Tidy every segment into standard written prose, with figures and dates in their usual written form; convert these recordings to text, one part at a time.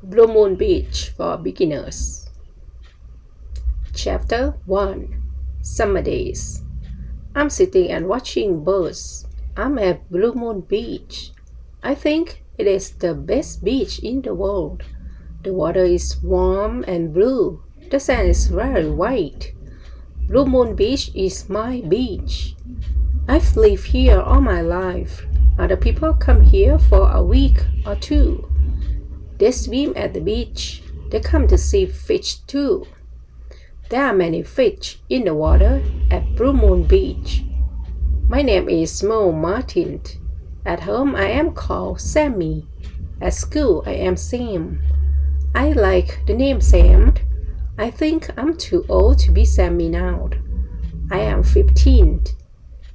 Blue Moon Beach for Beginners. Chapter 1 Summer Days. I'm sitting and watching birds. I'm at Blue Moon Beach. I think it is the best beach in the world. The water is warm and blue. The sand is very white. Blue Moon Beach is my beach. I've lived here all my life. Other people come here for a week or two. They swim at the beach. They come to see fish too. There are many fish in the water at Blue Moon Beach. My name is Mo Martin. At home I am called Sammy. At school I am Sam. I like the name Sam. I think I'm too old to be Sammy now. I am 15.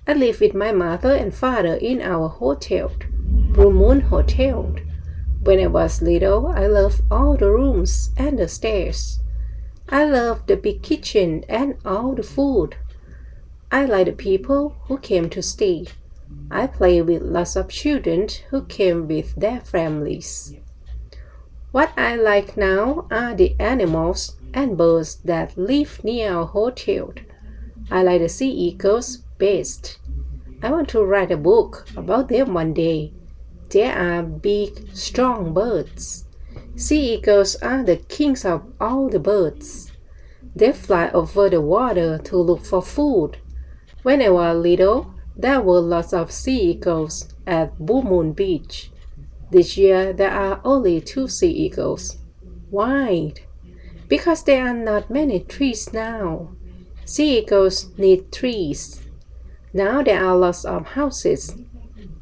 I live with my mother and father in our hotel, Blue Moon Hotel. When I was little, I loved all the rooms and the stairs. I loved the big kitchen and all the food. I liked the people who came to stay. I played with lots of children who came with their families. What I like now are the animals and birds that live near our hotel. I like the sea eagles best. I want to write a book about them one day. They are big, strong birds. Sea eagles are the kings of all the birds. They fly over the water to look for food. When I was little, there were lots of sea eagles at Blue Moon Beach. This year, there are only 2 sea eagles. Why? Because there are not many trees now. Sea eagles need trees. Now there are lots of houses.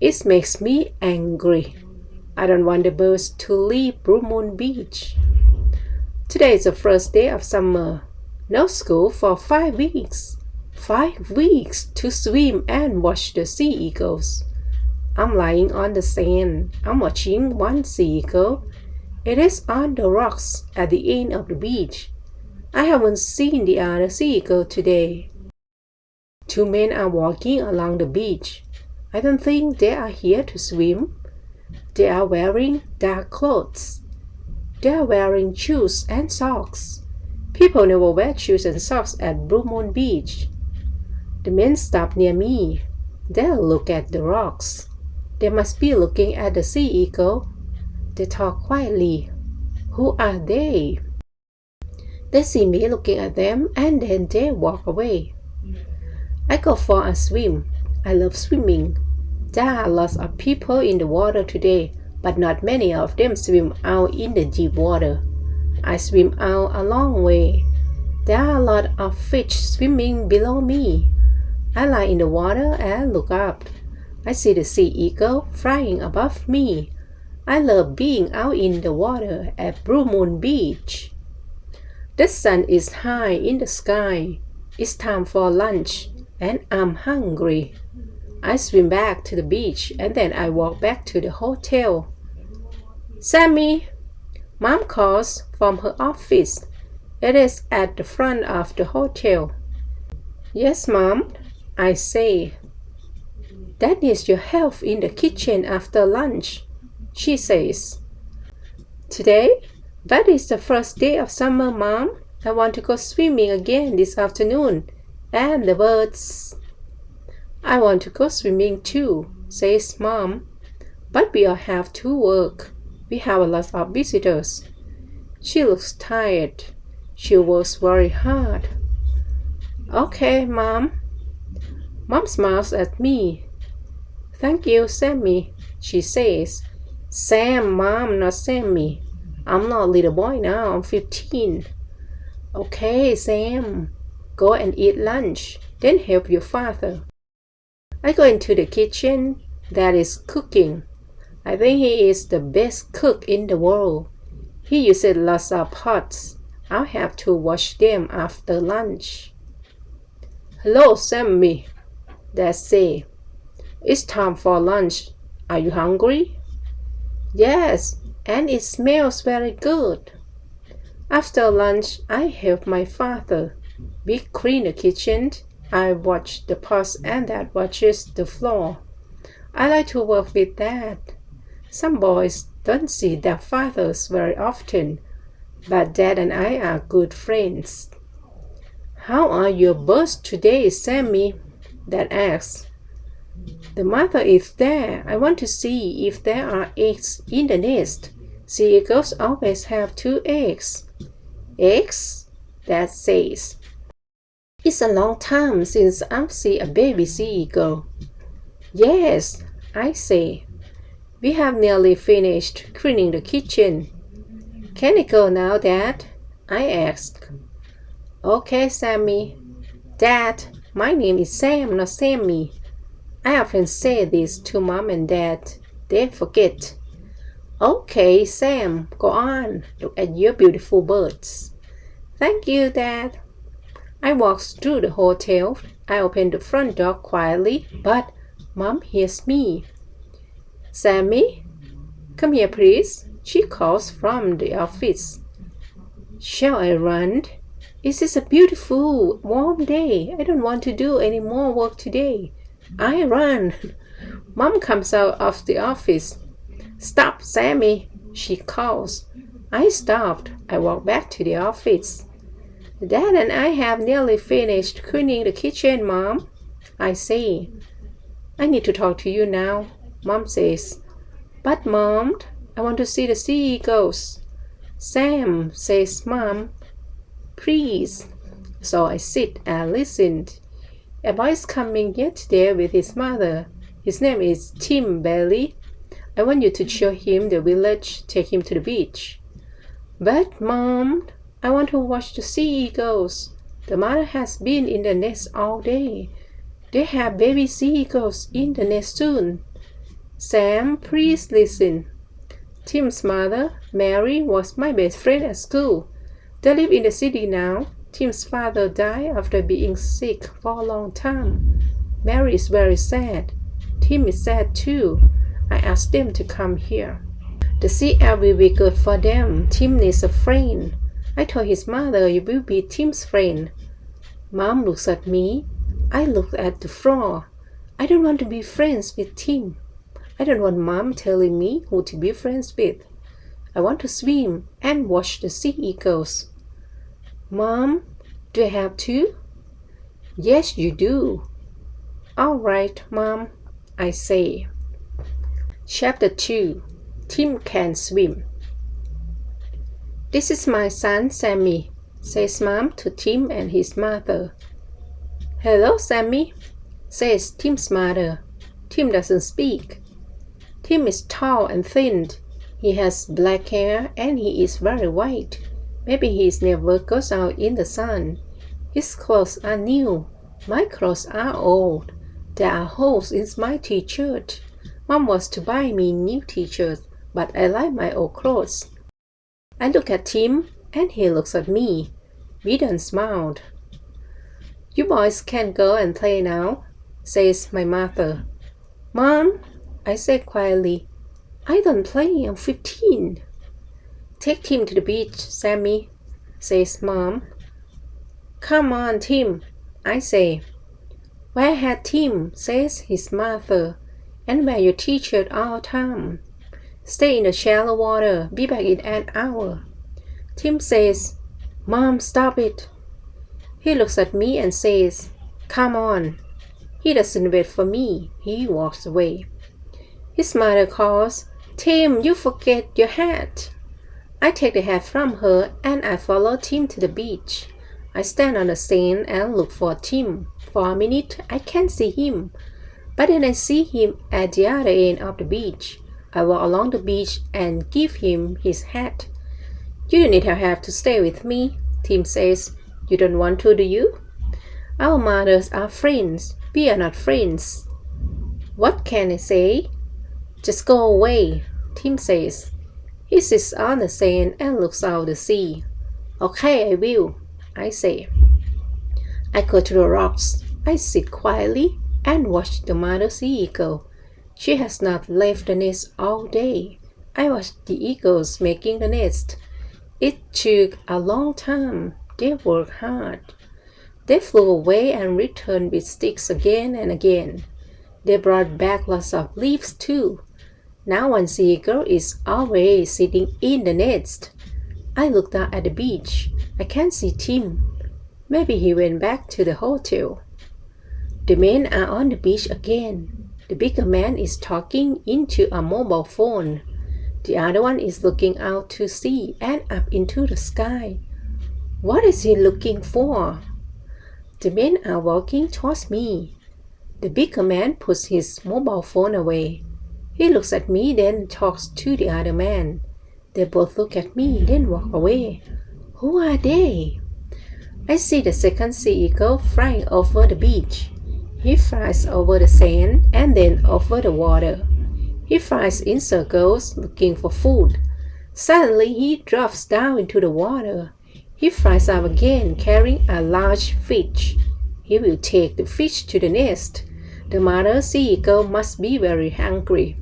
It makes me angry. I don't want the birds to leave Blue Moon Beach. Today is the first day of summer. No school for 5 weeks. 5 weeks to swim and watch the sea eagles. I'm lying on the sand. I'm watching one sea eagle. It is on the rocks at the end of the beach. I haven't seen the other sea eagle today. 2 men are walking along the beach. I don't think they are here to swim. They are wearing dark clothes. They are wearing shoes and socks. People never wear shoes and socks at Blue Moon Beach. The men stop near me. They look at the rocks. They must be looking at the sea eagle. They talk quietly. Who are they? They see me looking at them and then they walk away. I go for a swim. I love swimming. There are lots of people in the water today, but not many of them swim out in the deep water. I swim out a long way. There are a lot of fish swimming below me. I lie in the water and look up. I see the sea eagle flying above me. I love being out in the water at Blue Moon Beach. The sun is high in the sky. It's time for lunch, and I'm hungry. I swim back to the beach and then I walk back to the hotel. Sammy, Mom calls from her office. It is at the front of the hotel. Yes, Mom, I say. That needs your help in the kitchen after lunch, she says. Today, that is the first day of summer, Mom. I want to go swimming again this afternoon. And the birds. I want to go swimming too, says Mom. But we all have to work. We have a lot of visitors. She looks tired. She works very hard. Okay, Mom. Mom smiles at me. Thank you, Sammy, she says. Sam, Mom, not Sammy. I'm not a little boy now, I'm 15. Okay, Sam. Go and eat lunch, then help your father. I go into the kitchen. Dad is cooking. I think he is the best cook in the world. He uses lots of pots. I'll have to wash them after lunch. Hello, Sammy, Dad says. It's time for lunch. Are you hungry? Yes, and it smells very good. After lunch, I help my father. We clean the kitchen. I watch the pots and Dad watches the floor. I like to work with Dad. Some boys don't see their fathers very often, but Dad and I are good friends. How are your birds today, Sammy? Dad asks. The mother is there. I want to see if there are eggs in the nest. Sea eagles always have 2 eggs. Eggs? Dad says. It's a long time since I've seen a baby sea eagle. Yes, I say. We have nearly finished cleaning the kitchen. Can it go now, Dad? I ask. Okay, Sammy. Dad, my name is Sam, not Sammy. I often say this to Mom and Dad. They forget. Okay, Sam, go on. Look at your beautiful birds. Thank you, Dad. I walk through the hotel. I open the front door quietly, but Mom hears me. Sammy, come here, please. She calls from the office. Shall I run? It is a beautiful, warm day. I don't want to do any more work today. I run. Mom comes out of the office. Stop, Sammy, she calls. I stopped. I walk back to the office. Dad and I have nearly finished cleaning the kitchen, Mom. I say. I need to talk to you now, Mom says. But Mom, I want to see the sea eagles. Sam, says Mom. Please. So I sit and listen. A boy is coming yesterday with his mother. His name is Tim Bailey. I want you to show him the village, take him to the beach. But Mom, I want to watch the sea eagles. The mother has been in the nest all day. They have baby sea eagles in the nest soon. Sam, please listen. Tim's mother, Mary, was my best friend at school. They live in the city now. Tim's father died after being sick for a long time. Mary is very sad. Tim is sad too. I asked them to come here. The sea air will be good for them. Tim needs a friend. I told his mother you will be Tim's friend. Mom looks at me. I look at the floor. I don't want to be friends with Tim. I don't want Mom telling me who to be friends with. I want to swim and watch the sea eagles. Mom, do I have to? Yes, you do. All right, Mom, I say. Chapter 2. Tim Can Swim. This is my son, Sammy, says Mom to Tim and his mother. Hello, Sammy, says Tim's mother. Tim doesn't speak. Tim is tall and thin. He has black hair and he is very white. Maybe he never goes out in the sun. His clothes are new. My clothes are old. There are holes in my t-shirt. Mom wants to buy me new t-shirts, but I like my old clothes. I look at Tim and he looks at me. We don't smile. You boys can go and play now, says my mother. Mom, I say quietly, I don't play, I'm 15. Take Tim to the beach, Sammy, says Mom. Come on, Tim, I say. Where had Tim, says his mother, and wear your t-shirt all time. Stay in the shallow water, be back in an hour. Tim says, Mom, stop it. He looks at me and says, come on. He doesn't wait for me, he walks away. His mother calls, Tim, you forget your hat. I take the hat from her and I follow Tim to the beach. I stand on the sand and look for Tim. For a minute, I can't see him. But then I see him at the other end of the beach. I walk along the beach and give him his hat. You don't need to have to stay with me, Tim says. You don't want to, do you? Our mothers are friends. We are not friends. What can I say? Just go away, Tim says. He sits on the sand and looks out the sea. Okay, I will, I say. I go to the rocks. I sit quietly and watch the mother sea eagle. She has not left the nest all day. I watch the eagles making the nest. It took a long time. They worked hard. They flew away and returned with sticks again and again. They brought back lots of leaves too. Now one seagull is always sitting in the nest. I look down at the beach. I can't see Tim. Maybe he went back to the hotel. The men are on the beach again. The bigger man is talking into a mobile phone. The other one is looking out to sea and up into the sky. What is he looking for? The men are walking towards me. The bigger man puts his mobile phone away. He looks at me, then talks to the other man. They both look at me, then walk away. Who are they? I see the second sea eagle flying over the beach. He flies over the sand and then over the water. He flies in circles looking for food. Suddenly he drops down into the water. He flies up again carrying a large fish. He will take the fish to the nest. The mother sea eagle must be very hungry.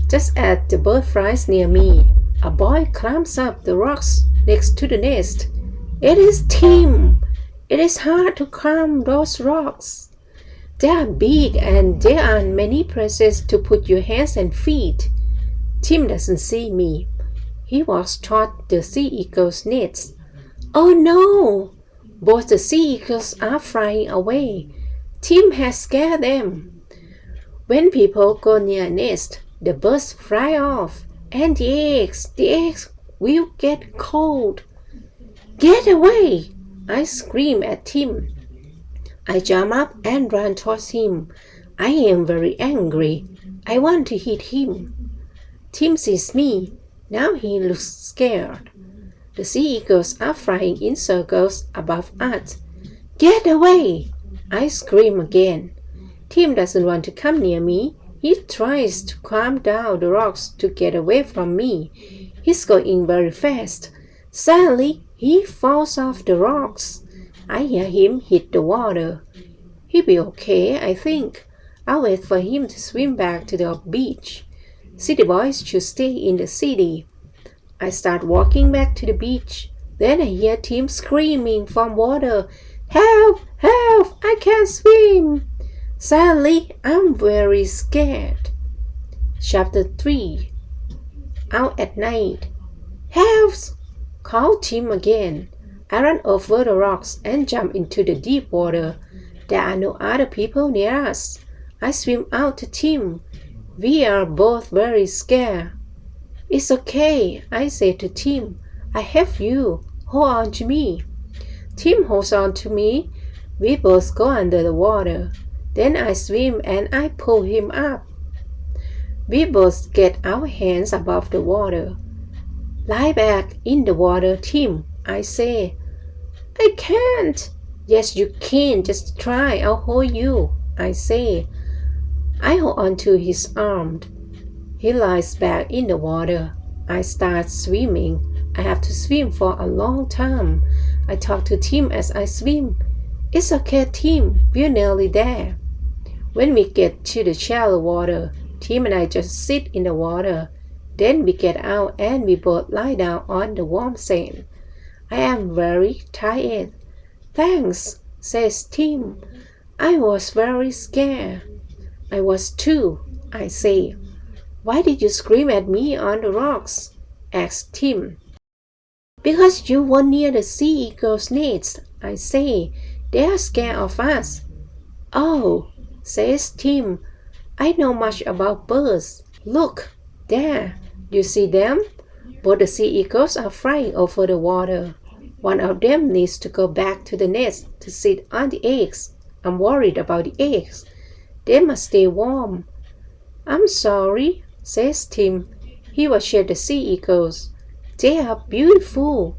Just as the bird flies near me, a boy climbs up the rocks next to the nest. It is Tim. It is hard to climb those rocks. They are big and there aren't many places to put your hands and feet. Tim doesn't see me. He walks toward the sea eagle's nest. Oh no! Both the sea eagles are flying away. Tim has scared them. When people go near a nest, the birds fly off, and the eggs will get cold. Get away! I scream at Tim. I jump up and run towards him. I am very angry. I want to hit him. Tim sees me. Now he looks scared. The sea eagles are flying in circles above us. Get away! I scream again. Tim doesn't want to come near me. He tries to climb down the rocks to get away from me. He's going very fast. Suddenly, he falls off the rocks. I hear him hit the water. He'll be okay, I think. I'll wait for him to swim back to the beach. City boys should stay in the city. I start walking back to the beach. Then I hear Tim screaming from water. Help! Help! I can't swim! Suddenly, I'm very scared. Chapter 3. Out at night. Help! Called Tim again. I run over the rocks and jump into the deep water. There are no other people near us. I swim out to Tim. We are both very scared. It's okay, I say to Tim. I have you. Hold on to me. Tim holds on to me. We both go under the water. Then I swim and I pull him up. We both get our hands above the water. Lie back in the water, Tim, I say. I can't. Yes, you can. Just try. I'll hold you, I say. I hold on to his arm. He lies back in the water. I start swimming. I have to swim for a long time. I talk to Tim as I swim. It's okay, Tim. We're nearly there. When we get to the shallow water, Tim and I just sit in the water. Then we get out and we both lie down on the warm sand. I am very tired. Thanks, says Tim. I was very scared. I was too, I say. Why did you scream at me on the rocks? Asked Tim. Because you were near the sea eagle's nest, I say. They are scared of us. Oh, says Tim. I know much about birds. Look, there. You see them? Both the sea eagles are flying over the water. One of them needs to go back to the nest to sit on the eggs. I'm worried about the eggs. They must stay warm. I'm sorry, says Tim. He watched the sea eagles. They are beautiful.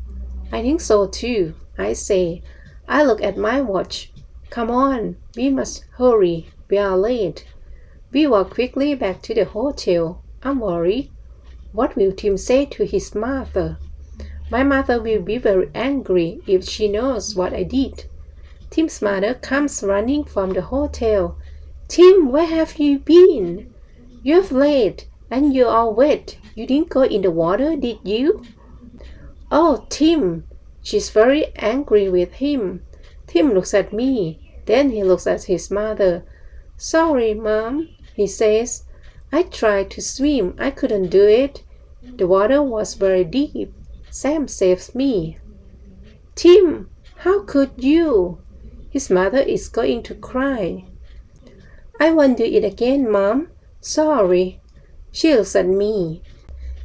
I think so too, I say. I look at my watch. Come on, we must hurry. We are late. We walk quickly back to the hotel. I'm worried. What will Tim say to his mother? My mother will be very angry if she knows what I did. Tim's mother comes running from the hotel. Tim, where have you been? You're late and you're all wet. You didn't go in the water, did you? Oh, Tim. She's very angry with him. Tim looks at me. Then he looks at his mother. Sorry, Mom, he says. I tried to swim. I couldn't do it. The water was very deep. Sam saved me. Tim, how could you? His mother is going to cry. I won't do it again, Mom. Sorry. She looks at me.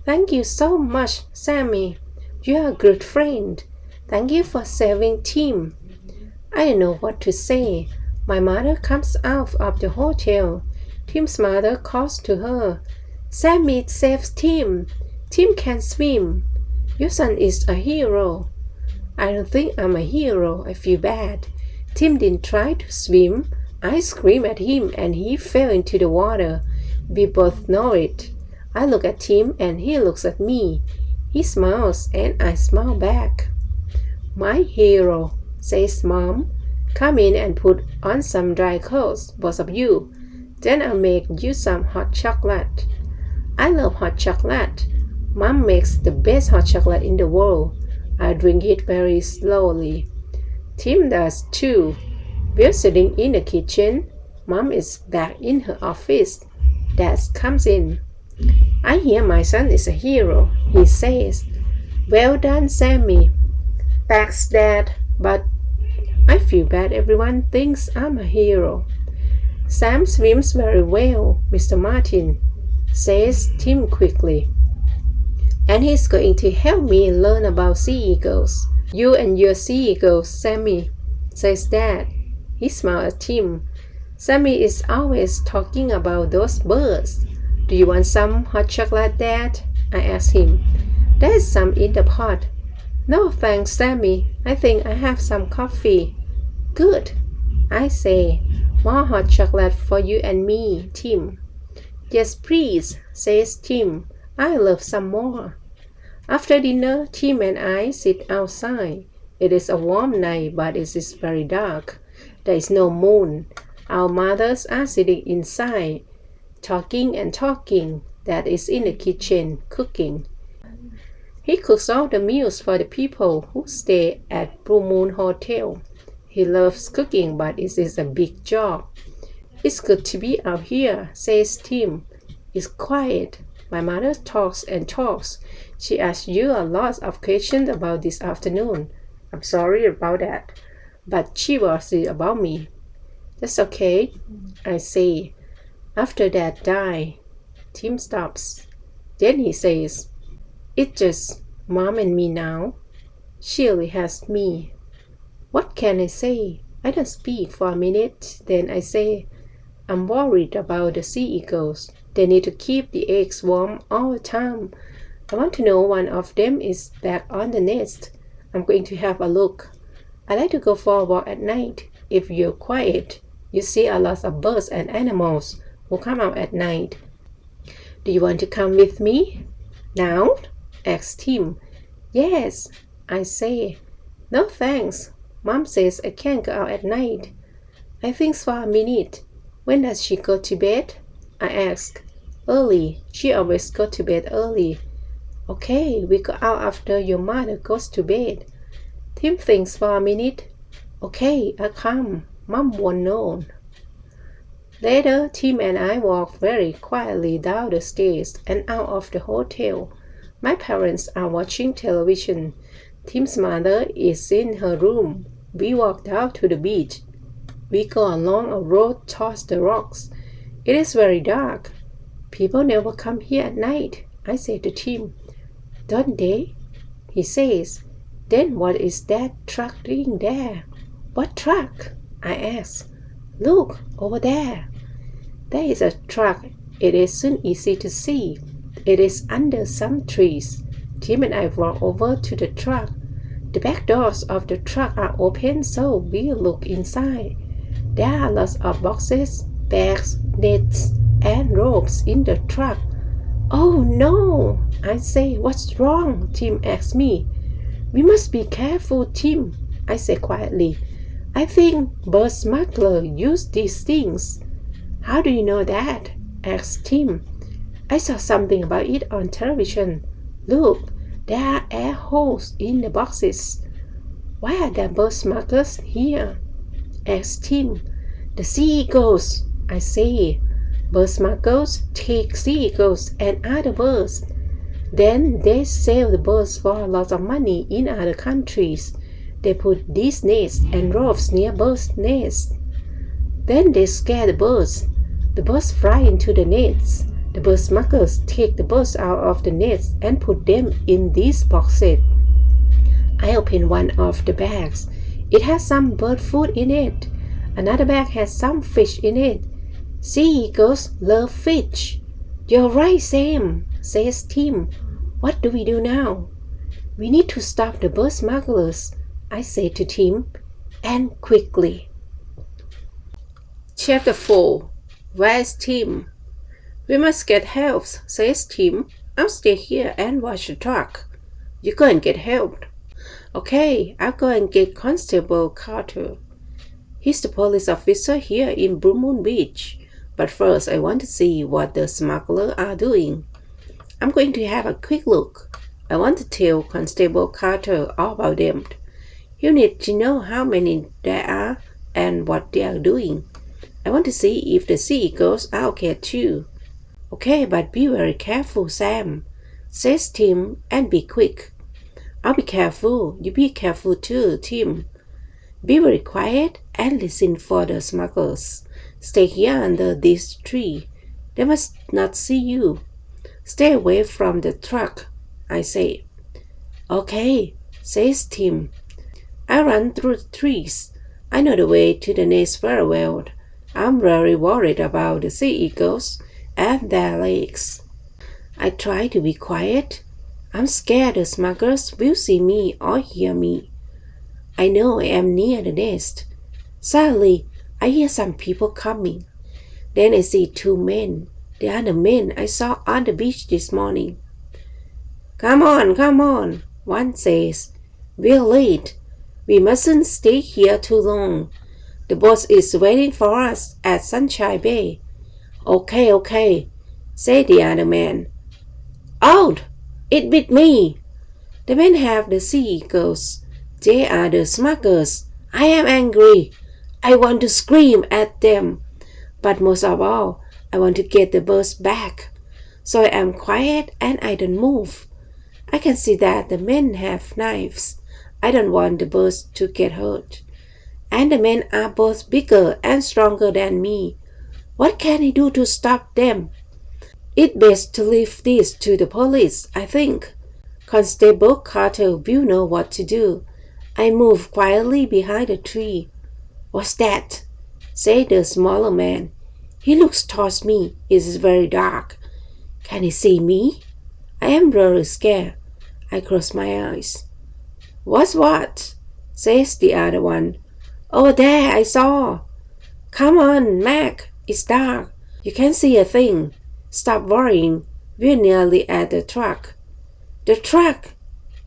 Thank you so much, Sammy. You're a good friend. Thank you for saving Tim. I don't know what to say. My mother comes out of the hotel. Tim's mother calls to her. Sammy saves Tim. Tim can swim. Your son is a hero. I don't think I'm a hero. I feel bad. Tim didn't try to swim. I screamed at him and he fell into the water. We both know it. I look at Tim and he looks at me. He smiles and I smile back. My hero, says Mom. Come in and put on some dry clothes, both of you. Then I'll make you some hot chocolate. I love hot chocolate. Mom makes the best hot chocolate in the world. I drink it very slowly. Tim does too. We're sitting in the kitchen. Mom is back in her office. Dad comes in. I hear my son is a hero, he says. Well done, Sammy. Thanks, Dad, but I feel bad everyone thinks I'm a hero. Sam swims very well, Mr. Martin, says Tim quickly. And he's going to help me learn about sea eagles. You and your sea eagles, Sammy, says Dad. He smiles at Tim. Sammy is always talking about those birds. Do you want some hot chocolate, Dad? I ask him. There's some in the pot. No thanks, Sammy. I think I have some coffee. Good, I say. More hot chocolate for you and me, Tim. Yes, please, says Tim. I love some more. After dinner, Tim and I sit outside. It is a warm night, but it is very dark. There is no moon. Our mothers are sitting inside, talking and talking. Dad is in the kitchen, cooking. He cooks all the meals for the people who stay at Blue Moon Hotel. He loves cooking, but it is a big job. It's good to be out here, says Tim. It's quiet. My mother talks and talks. She asks you a lot of questions about this afternoon. I'm sorry about that, but she worries about me. That's okay, I say. After Dad died, Tim stops. Then he says, it's just Mom and me now. She only has me. What can I say? I don't speak for a minute. Then I say, I'm worried about the sea eagles. They need to keep the eggs warm all the time. I want to know one of them is back on the nest. I'm going to have a look. I like to go for a walk at night. If you're quiet, you see a lot of birds and animals who come out at night. Do you want to come with me? Now? Asks Tim. Yes, I say. No thanks. Mom says I can't go out at night. I think for a minute. When does she go to bed? I ask. Early. She always goes to bed early. Okay, we go out after your mother goes to bed. Tim thinks for a minute. Okay, I'll come. Mom won't know. Later, Tim and I walk very quietly down the stairs and out of the hotel. My parents are watching television. Tim's mother is in her room. We walk down to the beach. We go along a road towards the rocks. It is very dark. People never come here at night, I say to Tim. Don't they? He says. Then what is that truck doing there? What truck? I ask. Look, over there. There is a truck. It isn't easy to see. It is under some trees. Tim and I walk over to the truck. The back doors of the truck are open, so we look inside. There are lots of boxes, bags, nets, and ropes in the truck. Oh no! I say, what's wrong? Tim asks me. We must be careful, Tim, I say quietly. I think bird smugglers use these things. How do you know that? Asks Tim. I saw something about it on television. Look, there are air holes in the boxes. Why are there bird smugglers here? Asks Tim. The sea eagles, I say. Bird smugglers take sea eagles and other birds. Then they sell the birds for lots of money in other countries. They put these nets and ropes near birds' nests. Then they scare the birds. The birds fly into the nets. The bird smugglers take the birds out of the nets and put them in these boxes. I open one of the bags. It has some bird food in it. Another bag has some fish in it. Sea eagles love fish. You're right, Sam, says Tim. What do we do now? We need to stop the bird smugglers, I say to Tim, and quickly. Chapter 4. Where's Tim? We must get help, says Tim. I'll stay here and watch the truck. You go and get help. Okay, I'll go and get Constable Carter. He's the police officer here in Blue Moon Beach. But first, I want to see what the smugglers are doing. I'm going to have a quick look. I want to tell Constable Carter all about them. You need to know how many there are and what they are doing. I want to see if the sea eagles are okay too. Okay, but be very careful, Sam, says Tim, and be quick. I'll be careful. You be careful too, Tim. Be very quiet and listen for the smugglers. Stay here under this tree. They must not see you. Stay away from the truck, I say. Okay, says Tim. I run through the trees. I know the way to the nest very well. I'm very worried about the sea eagles and their legs. I try to be quiet. I'm scared the smugglers will see me or hear me. I know I am near the nest. Suddenly, I hear some people coming. Then I see two men. They are the men I saw on the beach this morning. Come on, one says. We're late. We mustn't stay here too long. The boat is waiting for us at Sunshine Bay. Okay, said the other man. Out! It beat me. The men have the sea eagles. They are the smugglers. I am angry. I want to scream at them. But most of all, I want to get the birds back. So I am quiet and I don't move. I can see that the men have knives. I don't want the birds to get hurt. And the men are both bigger and stronger than me. What can I do to stop them? It's best to leave this to the police, I think. Constable Carter will know what to do. I move quietly behind a tree. What's that? Said the smaller man. He looks towards me. It is very dark. Can he see me? I am really scared. I close my eyes. What's what? Says the other one. Oh, there, I saw. Come on, Mac. It's dark. You can't see a thing. Stop worrying. We're nearly at the truck. The truck!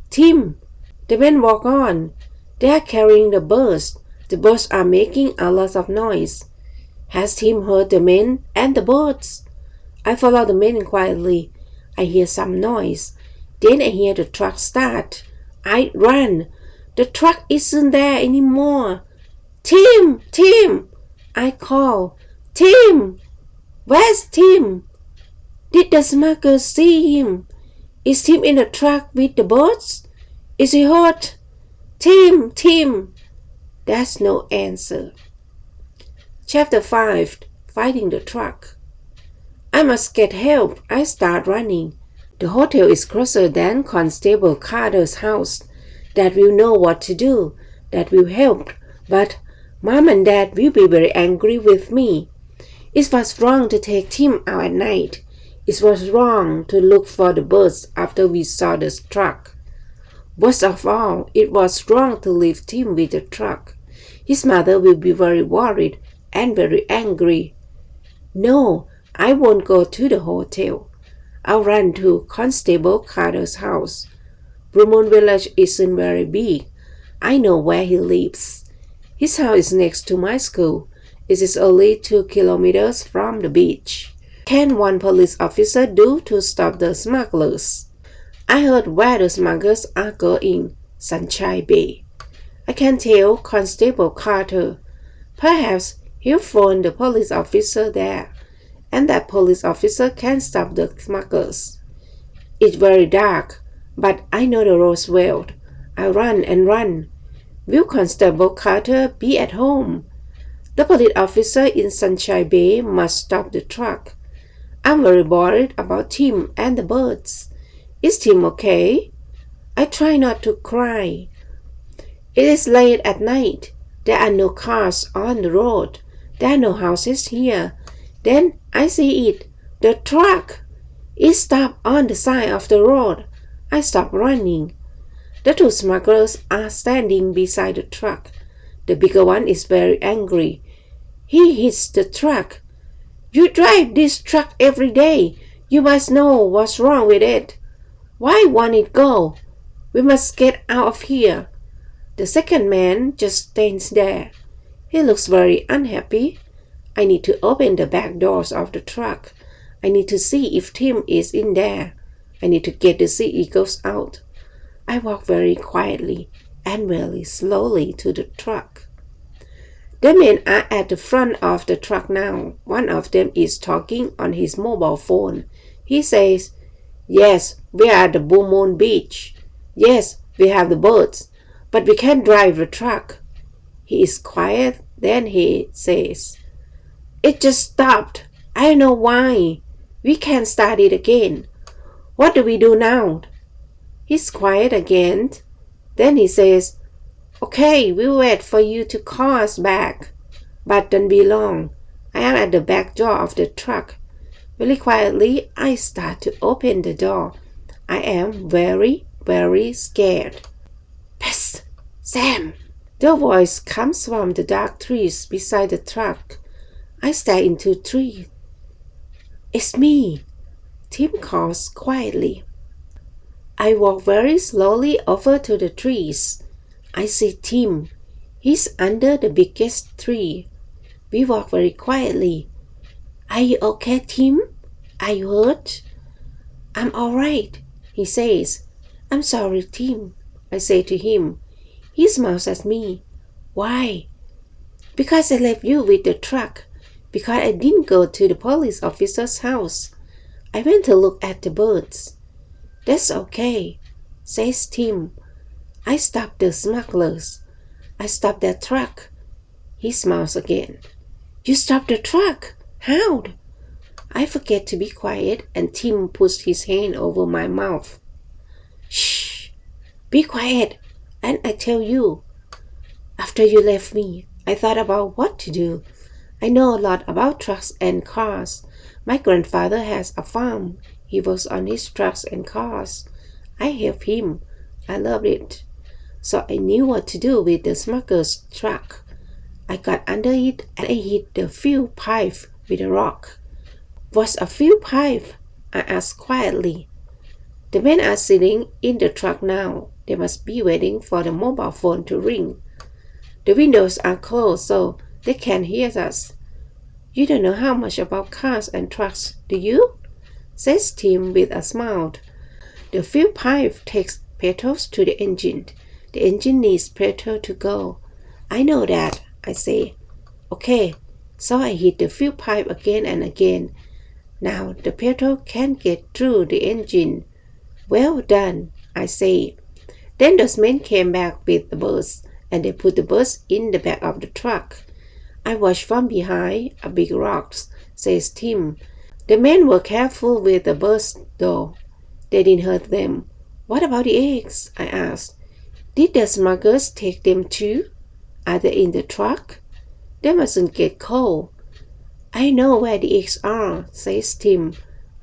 Tim! The men walk on. They are carrying the birds. The birds are making a lot of noise. Has Tim heard the men and the birds? I follow the men quietly. I hear some noise. Then I hear the truck start. I run. The truck isn't there anymore. Tim! I call. Tim! Where's Tim? Did the smugglers see him? Is Tim in the truck with the birds? Is he hurt? Tim! There's no answer. Chapter 5. Fighting the truck. I must get help. I start running. The hotel is closer than Constable Carter's house. Dad will know what to do. That will help. But Mom and Dad will be very angry with me. It was wrong to take Tim out at night. It was wrong to look for the birds after we saw the truck. Worst of all, it was wrong to leave Tim with the truck. His mother will be very worried and very angry. No, I won't go to the hotel. I'll run to Constable Carter's house. Blue Moon Village isn't very big. I know where he lives. His house is next to my school. It is only 2 kilometers from the beach. What can one police officer do to stop the smugglers? I heard where the smugglers are going, Sunshine Bay. I can tell Constable Carter. Perhaps he'll phone the police officer there, and that police officer can stop the smugglers. It's very dark, but I know the roads well. I run and run. Will Constable Carter be at home? The police officer in Sunshine Bay must stop the truck. I'm very worried about Tim and the birds. Is Tim okay? I try not to cry. It is late at night. There are no cars on the road. There are no houses here. Then I see it. The truck. It stopped on the side of the road. I stop running. The two smugglers are standing beside the truck. The bigger one is very angry. He hits the truck. You drive this truck every day. You must know what's wrong with it. Why won't it go? We must get out of here. The second man just stands there. He looks very unhappy. I need to open the back doors of the truck. I need to see if Tim is in there. I need to get the Sea Eagles out. I walk very quietly and very slowly to the truck. The men are at the front of the truck now. One of them is talking on his mobile phone. He says, "Yes, we are at the Blue Moon Beach. Yes, we have the boats, but we can't drive the truck." He is quiet, then he says, "It just stopped. I don't know why. We can't start it again. What do we do now?" He's quiet again. Then he says, "Okay, we'll wait for you to call us back. But don't be long. I am at the back door of the truck." Very quietly, I start to open the door. I am very, very scared. "Psst, Sam!" The voice comes from the dark trees beside the truck. I stare into the tree. "It's me," Tim calls quietly. I walk very slowly over to the trees. I see Tim. He's under the biggest tree. We walk very quietly. "Are you okay, Tim? Are you hurt?" "I'm all right," he says. "I'm sorry, Tim," I say to him. He smiles at me. "Why?" "Because I left you with the truck. Because I didn't go to the police officer's house. I went to look at the birds." "That's okay," says Tim. I stop the smugglers. I stop that truck. He smiles again. "You stopped the truck? How?" I forget to be quiet and Tim puts his hand over my mouth. "Shh! Be quiet and I tell you. After you left me, I thought about what to do. I know a lot about trucks and cars. My grandfather has a farm. He works on his trucks and cars. I help him. I love it. So I knew what to do with the smuggler's truck. I got under it and I hit the fuel pipe with a rock." "What's a fuel pipe?" I asked quietly. The men are sitting in the truck now. They must be waiting for the mobile phone to ring. The windows are closed so they can't hear us. "You don't know how much about cars and trucks, do you?" says Tim with a smile. "The fuel pipe takes petrol to the engine. The engine needs petrol to go." "I know that," I say. "Okay, so I hit the fuel pipe again and again. Now the petrol can get through the engine." "Well done," I say. Then those men came back with the birds, and they put the birds in the back of the truck. I watched from behind a big rock, says Tim. The men were careful with the birds, though. They didn't hurt them. "What about the eggs?" I asked. "Did the smugglers take them too? Are they in the truck? They mustn't get cold." "I know where the eggs are," says Tim.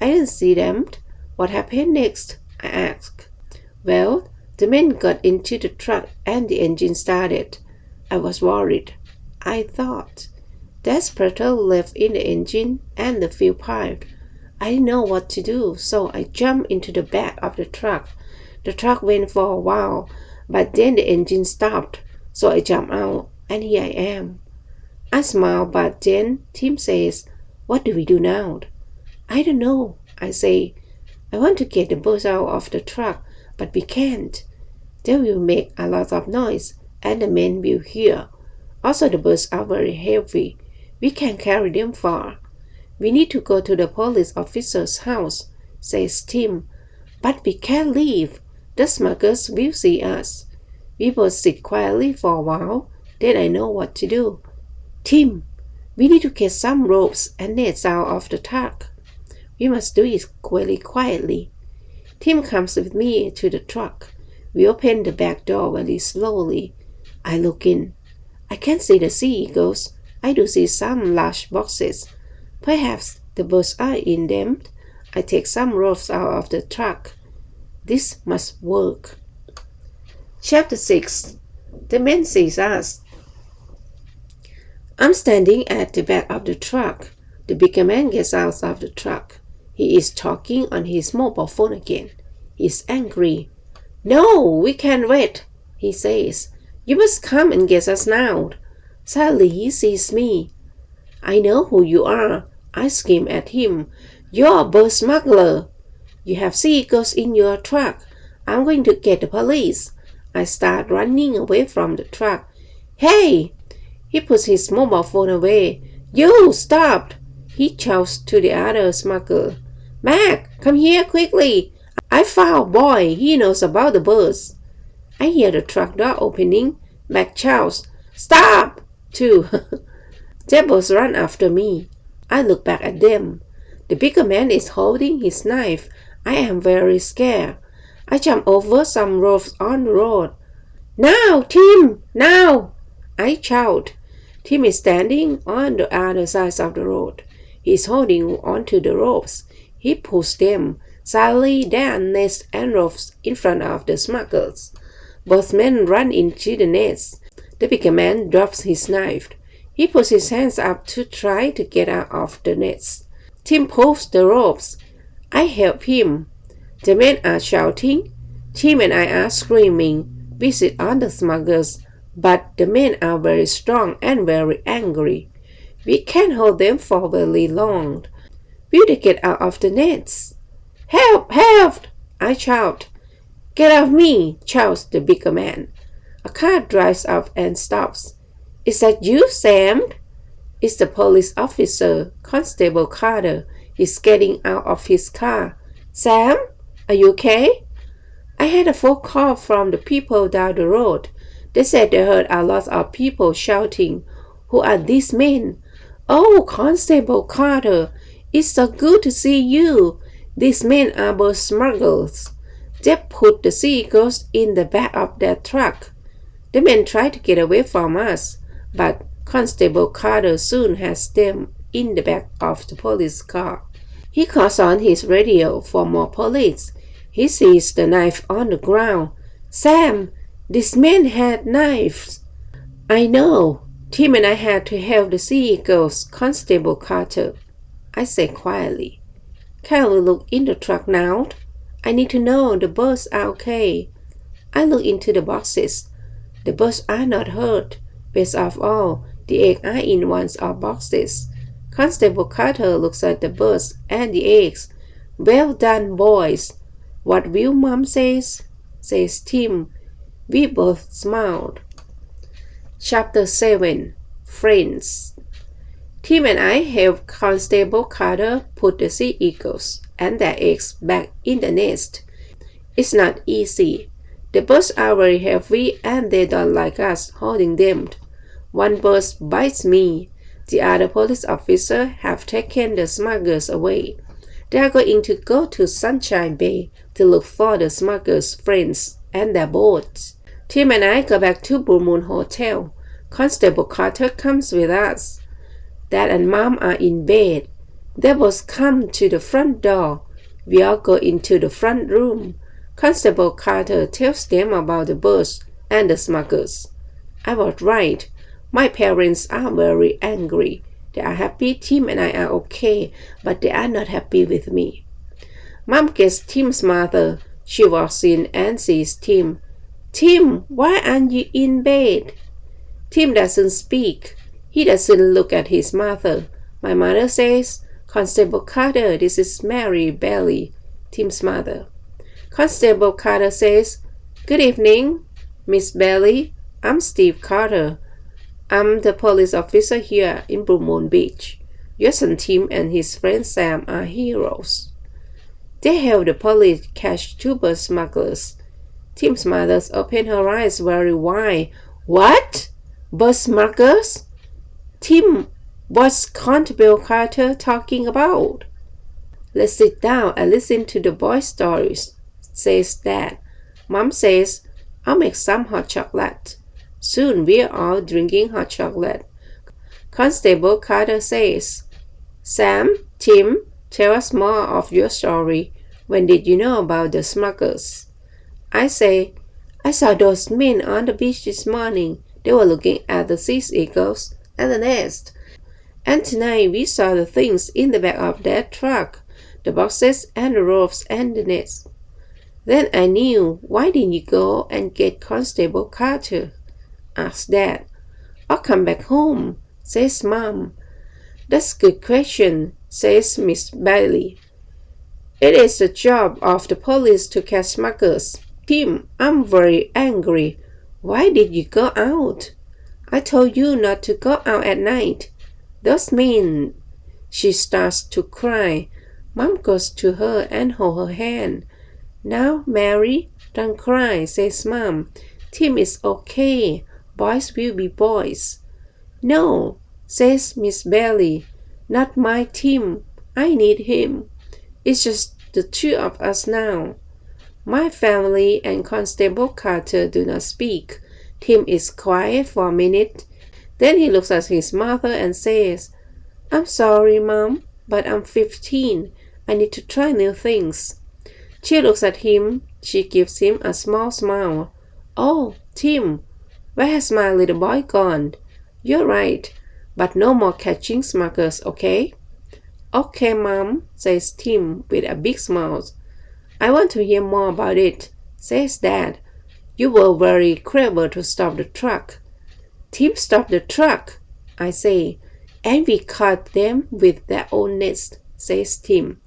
"I didn't see them. What happened next?" I asked. "Well, the men got into the truck and the engine started. I was worried. I thought, there's petrol left in the engine and the fuel pipe. I didn't know what to do, so I jumped into the back of the truck. The truck went for a while, but then the engine stopped, so I jumped out, and here I am." I smile, but then Tim says, "What do we do now?" "I don't know," I say. "I want to get the birds out of the truck, but we can't. They will make a lot of noise, and the men will hear. Also, the birds are very heavy. We can't carry them far. We need to go to the police officer's house, says Tim. But we can't leave. The smugglers will see us. We both sit quietly for a while. Then I know what to do. Tim, we need to get some ropes and nets out of the truck. We must do it very quietly. Tim comes with me to the truck. We open the back door very slowly. I look in. I can't see the sea eagles. I do see some large boxes. Perhaps the birds are in them. I take some ropes out of the truck. This must work. Chapter 6. The man sees us. I'm standing at the back of the truck. The bigger man gets out of the truck. He is talking on his mobile phone again. He's angry. No, we can't wait, he says. You must come and get us now. Suddenly he sees me. I know who you are. I scream at him. You're a bird smuggler. You have seagulls in your truck. I'm going to get the police. I start running away from the truck. Hey! He puts his mobile phone away. You, stop! He shouts to the other smuggler. Mac, come here quickly. I found a boy. He knows about the birds. I hear the truck door opening. Mac shouts, Stop! Too. The birds run after me. I look back at them. The bigger man is holding his knife. I am very scared. I jump over some ropes on the road. Now, Tim! Now! I shout. Tim is standing on the other side of the road. He is holding onto the ropes. He pulls them. Suddenly there are nets and ropes in front of the smugglers. Both men run into the nets. The bigger man drops his knife. He puts his hands up to try to get out of the nets. Tim pulls the ropes. I help him. The men are shouting. Tim and I are screaming. We sit on the smugglers, but the men are very strong and very angry. We can't hold them for very long. Will they get out of the nets? Help! Help! I shout. Get off me! Shouts the bigger man. A car drives up and stops. Is that you, Sam? It's the police officer, Constable Carter. He's getting out of his car. Sam, are you okay? I had a phone call from the people down the road. They said they heard a lot of people shouting. Who are these men? Oh, Constable Carter, it's so good to see you. These men are both smugglers. They put the seagulls in the back of their truck. The men tried to get away from us, but Constable Carter soon has them in the back of the police car. He calls on his radio for more police. He sees the knife on the ground. Sam, these men had knives. I know. Tim and I had to help the seagulls, Constable Carter. I say quietly. Can we look in the truck now? I need to know the birds are okay. I look into the boxes. The birds are not hurt. Best of all, the eggs are in one of boxes. Constable Carter looks at the birds and the eggs. Well done, boys. What will Mom says? Says Tim. We both smiled. Chapter 7. Friends. Tim and I helped Constable Carter put the sea eagles and their eggs back in the nest. It's not easy. The birds are very heavy and they don't like us holding them. One bird bites me. The other police officers have taken the smugglers away. They are going to go to Sunshine Bay to look for the smugglers' friends and their boats. Tim and I go back to Blue Moon Hotel. Constable Carter comes with us. Dad and Mom are in bed. They both come to the front door. We all go into the front room. Constable Carter tells them about the birds and the smugglers. I was right. My parents are very angry. They are happy Tim and I are okay, but they are not happy with me. Mom gets Tim's mother. She walks in and sees Tim. Tim, why aren't you in bed? Tim doesn't speak. He doesn't look at his mother. My mother says, Constable Carter, this is Mary Bailey, Tim's mother. Constable Carter says, Good evening, Miss Bailey. I'm Steve Carter. I'm the police officer here in Blue Moon Beach. Your son Tim and his friend Sam are heroes. They help the police catch two bird smugglers. Tim's mother opened her eyes very wide. What? Bird smugglers? Tim, what's Constable Carter talking about? Let's sit down and listen to the boys' stories, says Dad. Mom says, I'll make some hot chocolate. Soon we're all drinking hot chocolate. Constable Carter says, Sam, Tim, tell us more of your story. When did you know about the smugglers? I say, I saw those men on the beach this morning. They were looking at the sea eagles and the nest. And tonight we saw the things in the back of that truck, the boxes and the ropes and the nets. Then I knew. Why didn't you go and get Constable Carter? Asked Dad. I'll come back home, says Mom. That's a good question, says Miss Bailey. It is the job of the police to catch smugglers. Tim, I'm very angry. Why did you go out? I told you not to go out at night. Those men. She starts to cry. Mom goes to her and holds her hand. Now, Mary, don't cry, says Mom. Tim is okay. Boys will be boys. No, says Miss Bailey. Not my Tim. I need him. It's just the two of us now. My family and Constable Carter do not speak. Tim is quiet for a minute. Then he looks at his mother and says, I'm sorry, Mom, but I'm 15. I need to try new things. She looks at him. She gives him a small smile. Oh, Tim, where has my little boy gone? You're right, but no more catching smugglers, okay? Okay, Mom, says Tim with a big smile. I want to hear more about it, says Dad. You were very clever to stop the truck. Tim stopped the truck, I say, and we caught them with their own nets, says Tim.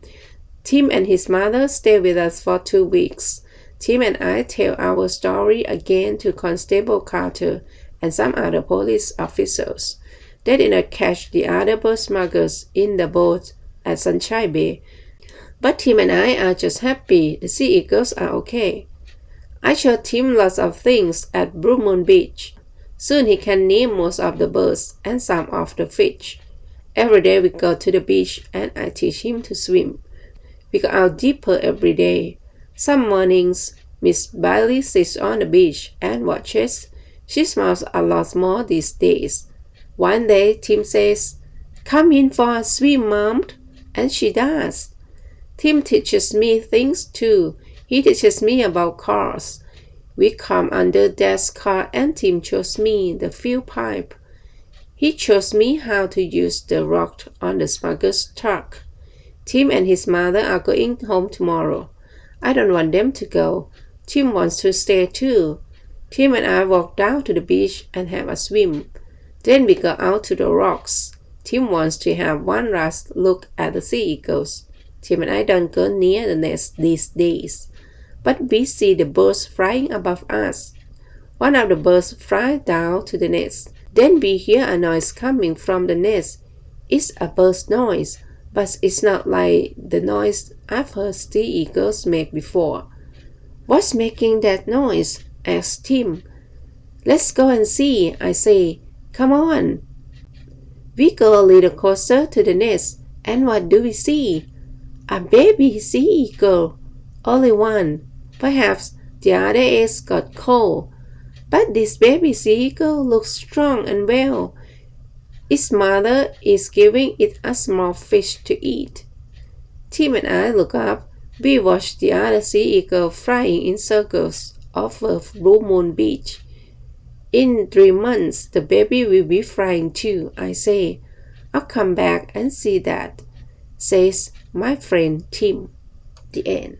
Tim and his mother stay with us for 2 weeks. Tim and I tell our story again to Constable Carter and some other police officers. They did not catch the other bird smugglers in the boat at Sunshine Bay. But Tim and I are just happy the sea eagles are okay. I showed Tim lots of things at Blue Moon Beach. Soon he can name most of the birds and some of the fish. Every day we go to the beach and I teach him to swim. We go out deeper every day. Some mornings, Miss Bailey sits on the beach and watches. She smiles a lot more these days. One day, Tim says, Come in for a swim, Mom. And she does. Tim teaches me things too. He teaches me about cars. We come under Dad's car and Tim shows me the fuel pipe. He shows me how to use the rock on the smuggler's truck. Tim and his mother are going home tomorrow. I don't want them to go. Tim wants to stay too. Tim and I walk down to the beach and have a swim. Then we go out to the rocks. Tim wants to have one last look at the sea eagles. Tim and I don't go near the nest these days. But we see the birds flying above us. One of the birds flies down to the nest. Then we hear a noise coming from the nest. It's a bird's noise, but it's not like the noise I've heard sea eagles make before. What's making that noise? Asks Tim. Let's go and see, I say. Come on. We go a little closer to the nest, and what do we see? A baby sea eagle. Only one. Perhaps the other eggs got cold. But this baby sea eagle looks strong and well. Its mother is giving it a small fish to eat. Tim and I look up. We watch the other sea eagle flying in circles over Blue Moon Beach. In 3 months, the baby will be flying too, I say. I'll come back and see that, says my friend Tim. The end.